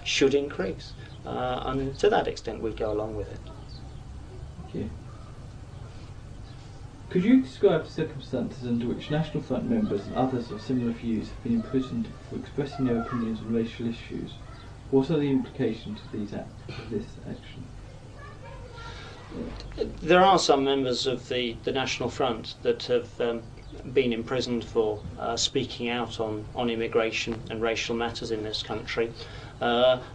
should increase. And to that extent, we'd go along with it. Thank you. Could you describe the circumstances under which National Front members and others of similar views have been imprisoned for expressing their opinions on racial issues? What are the implications of this action? There are some members of the National Front that have been imprisoned for speaking out on immigration and racial matters in this country.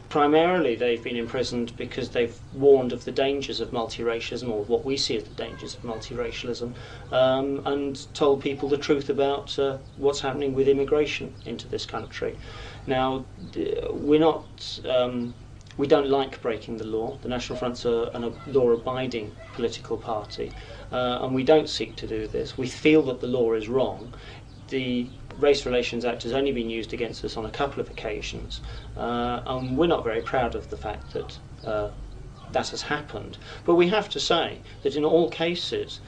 Primarily they've been imprisoned because they've warned of the dangers of multiracialism, or what we see as the dangers of multiracialism, and told people the truth about what's happening with immigration into this country. Now, we don't like breaking the law. The National Front's a law-abiding political party, and we don't seek to do this. We feel that the law is wrong. The Race Relations Act has only been used against us on a couple of occasions, and we're not very proud of the fact that that has happened. But we have to say that in all cases,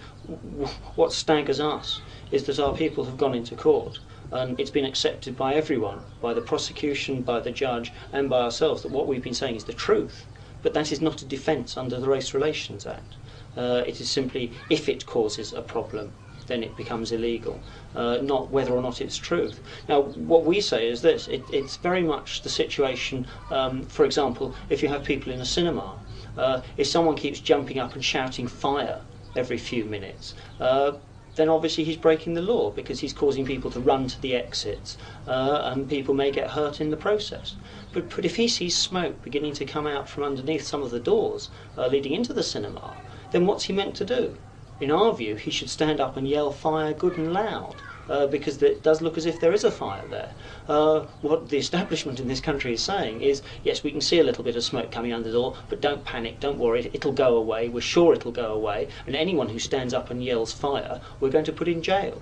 what staggers us is that our people have gone into court, and it's been accepted by everyone, by the prosecution, by the judge, and by ourselves, that what we've been saying is the truth. But that is not a defence under the Race Relations Act. It is simply, if it causes a problem, then it becomes illegal, not whether or not it's truth. Now, what we say is this: it's very much the situation, for example, if you have people in a cinema, if someone keeps jumping up and shouting fire every few minutes, then obviously he's breaking the law, because he's causing people to run to the exits, and people may get hurt in the process. But if he sees smoke beginning to come out from underneath some of the doors leading into the cinema, then what's he meant to do? In our view, he should stand up and yell fire good and loud, because it does look as if there is a fire there. What the establishment in this country is saying is, yes, we can see a little bit of smoke coming under the door, but don't panic, don't worry, it'll go away, we're sure it'll go away, and anyone who stands up and yells fire, we're going to put in jail.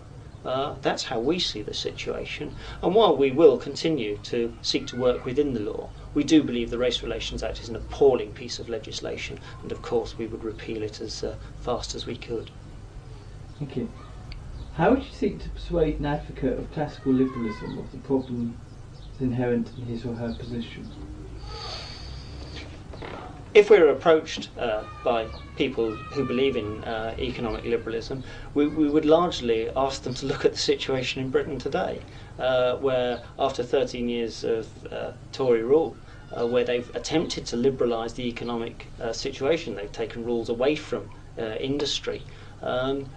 That's how we see the situation. And while we will continue to seek to work within the law, we do believe the Race Relations Act is an appalling piece of legislation, and of course we would repeal it as fast as we could. Thank you. How would you seek to persuade an advocate of classical liberalism of the problems inherent in his or her position? If we're approached by people who believe in economic liberalism, we would largely ask them to look at the situation in Britain today, where after 13 years of Tory rule, where they've attempted to liberalise the economic situation, they've taken rules away from industry,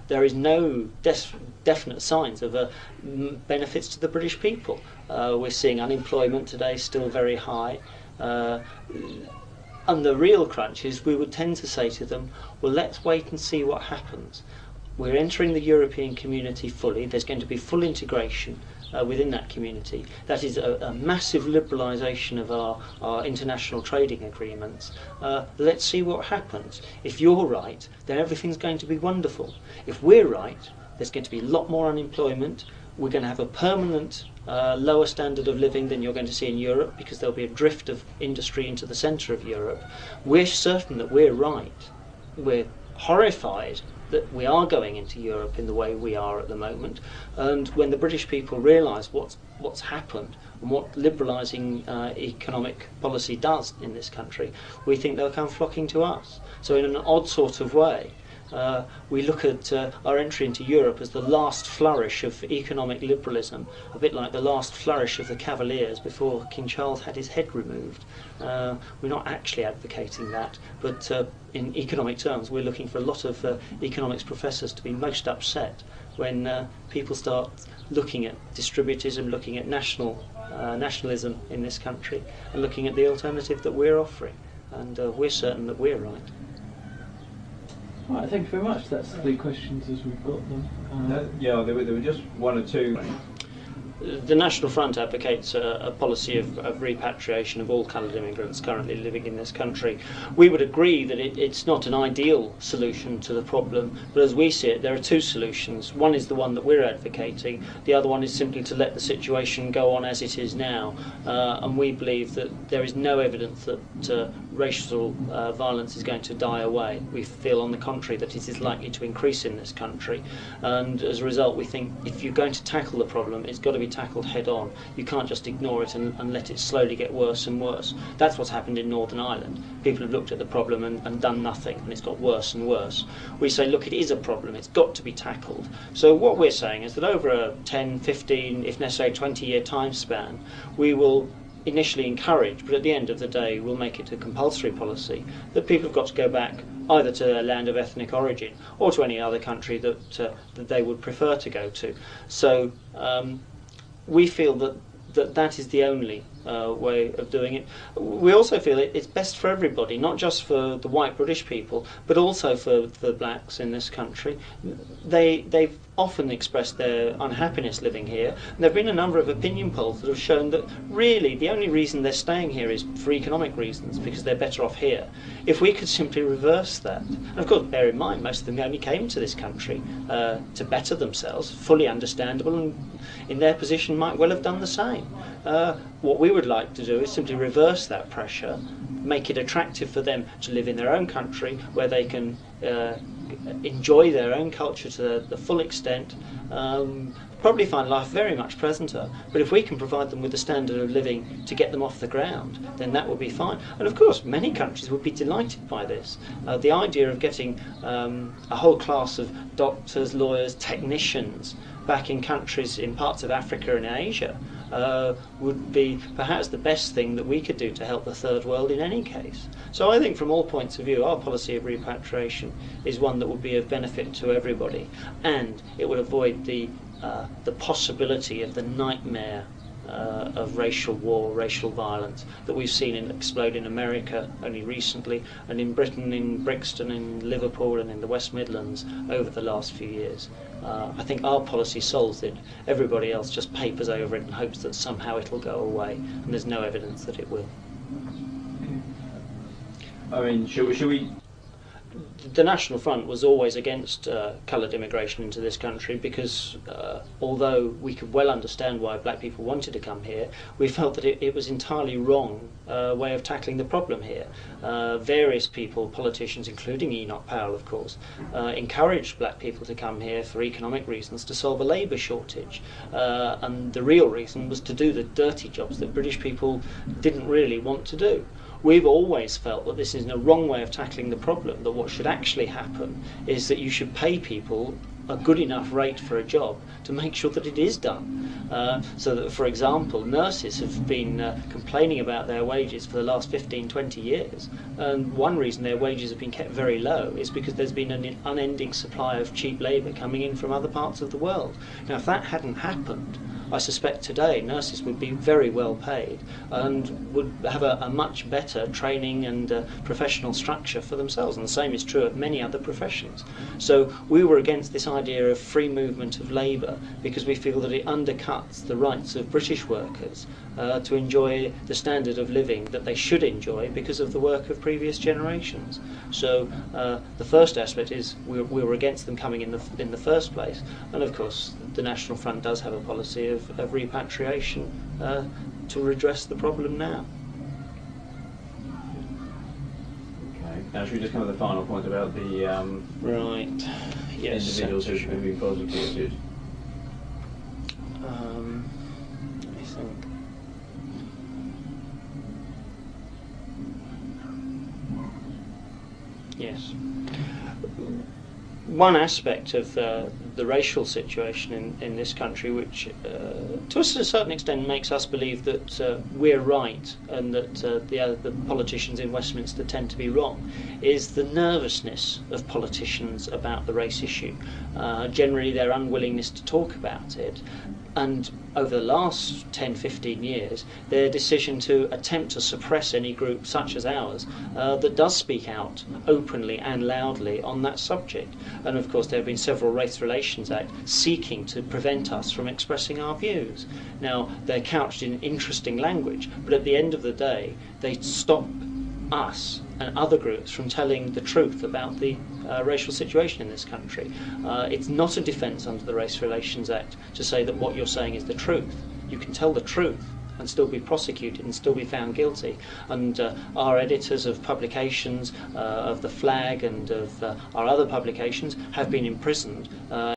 there is no definite signs of benefits to the British people. We're seeing unemployment today still very high. And the real crunch is, we would tend to say to them, well, let's wait and see what happens. We're entering the European community fully. There's going to be full integration within that community. That is a massive liberalisation of our international trading agreements. Let's see what happens. If you're right, then everything's going to be wonderful. If we're right, there's going to be a lot more unemployment. We're going to have a permanent lower standard of living than you're going to see in Europe, because there'll be a drift of industry into the centre of Europe. We're certain that we're right. We're horrified that we are going into Europe in the way we are at the moment. And when the British people realise what's happened and what liberalising economic policy does in this country, we think they'll come flocking to us. So in an odd sort of way, we look at our entry into Europe as the last flourish of economic liberalism, a bit like the last flourish of the Cavaliers before King Charles had his head removed. We're not actually advocating that, but in economic terms we're looking for a lot of economics professors to be most upset when people start looking at distributism, looking at nationalism in this country, and looking at the alternative that we're offering. And we're certain that we're right. Right, thank you very much. That's 3 questions as we've got them. Yeah, there were just 1 or 2. The National Front advocates a policy of repatriation of all coloured immigrants currently living in this country. We would agree that it's not an ideal solution to the problem, but as we see it, there are 2 solutions. One is the one that we're advocating, the other one is simply to let the situation go on as it is now, and we believe that there is no evidence that racial violence is going to die away. We feel, on the contrary, that it is likely to increase in this country, and as a result we think if you're going to tackle the problem, it's got to be tackled head on. You can't just ignore it and let it slowly get worse and worse. That's what's happened in Northern Ireland. People have looked at the problem and done nothing, and it's got worse and worse. We say, look, it is a problem, it's got to be tackled. So what we're saying is that over a 10, 15, if necessary 20-year time span, we will initially encourage, but at the end of the day we'll make it a compulsory policy that people have got to go back either to their land of ethnic origin or to any other country that they would prefer to go to. So we feel that is the only way of doing it. We also feel it's best for everybody, not just for the white British people, but also for the blacks in this country. They've often expressed their unhappiness living here, and there have been a number of opinion polls that have shown that really the only reason they're staying here is for economic reasons, because they're better off here. If we could simply reverse that, and of course bear in mind most of them only came to this country to better themselves, fully understandable, and in their position might well have done the same. What we would like to do is simply reverse that pressure, make it attractive for them to live in their own country where they can enjoy their own culture to the full extent, probably find life very much pleasanter. But if we can provide them with a standard of living to get them off the ground, then that would be fine. And of course many countries would be delighted by this. The idea of getting a whole class of doctors, lawyers, technicians back in countries in parts of Africa and Asia would be perhaps the best thing that we could do to help the third world in any case. So I think from all points of view our policy of repatriation is one that would be of benefit to everybody, and it would avoid the possibility of the nightmare of racial war, racial violence that we've seen explode in America only recently, and in Britain, in Brixton, in Liverpool and in the West Midlands over the last few years. I think our policy solves it. Everybody else just papers over it and hopes that somehow it'll go away, and there's no evidence that it will. I mean, should we The National Front was always against coloured immigration into this country because although we could well understand why black people wanted to come here, we felt that it was entirely wrong way of tackling the problem here. Various people, politicians including Enoch Powell of course, encouraged black people to come here for economic reasons to solve a labour shortage, and the real reason was to do the dirty jobs that British people didn't really want to do. We've always felt that this is a wrong way of tackling the problem, that what should actually happen is that you should pay people a good enough rate for a job to make sure that it is done. So that, for example, nurses have been complaining about their wages for the last 15, 20 years, and one reason their wages have been kept very low is because there's been an unending supply of cheap labour coming in from other parts of the world. Now, if that hadn't happened, I suspect today nurses would be very well paid and would have a much better training and professional structure for themselves, and the same is true of many other professions. So we were against this idea of free movement of labour because we feel that it undercuts the rights of British workers to enjoy the standard of living that they should enjoy because of the work of previous generations. So the first aspect is we were against them coming in the first place, and of course the National Front does have a policy of repatriation to redress the problem now. Okay. Now should we just come to the final point about the Right. Yes. individuals who've been prosecuted? Let me think. Yes. One aspect of the racial situation in this country, which to a certain extent makes us believe that we're right and that the politicians in Westminster tend to be wrong, is the nervousness of politicians about the race issue. Generally their unwillingness to talk about it, and over the last 10-15 years their decision to attempt to suppress any group such as ours that does speak out openly and loudly on that subject. And of course there have been several Race Relations Acts seeking to prevent us from expressing our views. Now they're couched in interesting language, but at the end of the day they stop us and other groups from telling the truth about the racial situation in this country. It's not a defence under the Race Relations Act to say that what you're saying is the truth. You can tell the truth and still be prosecuted and still be found guilty. And our editors of publications, of The Flag and of our other publications have been imprisoned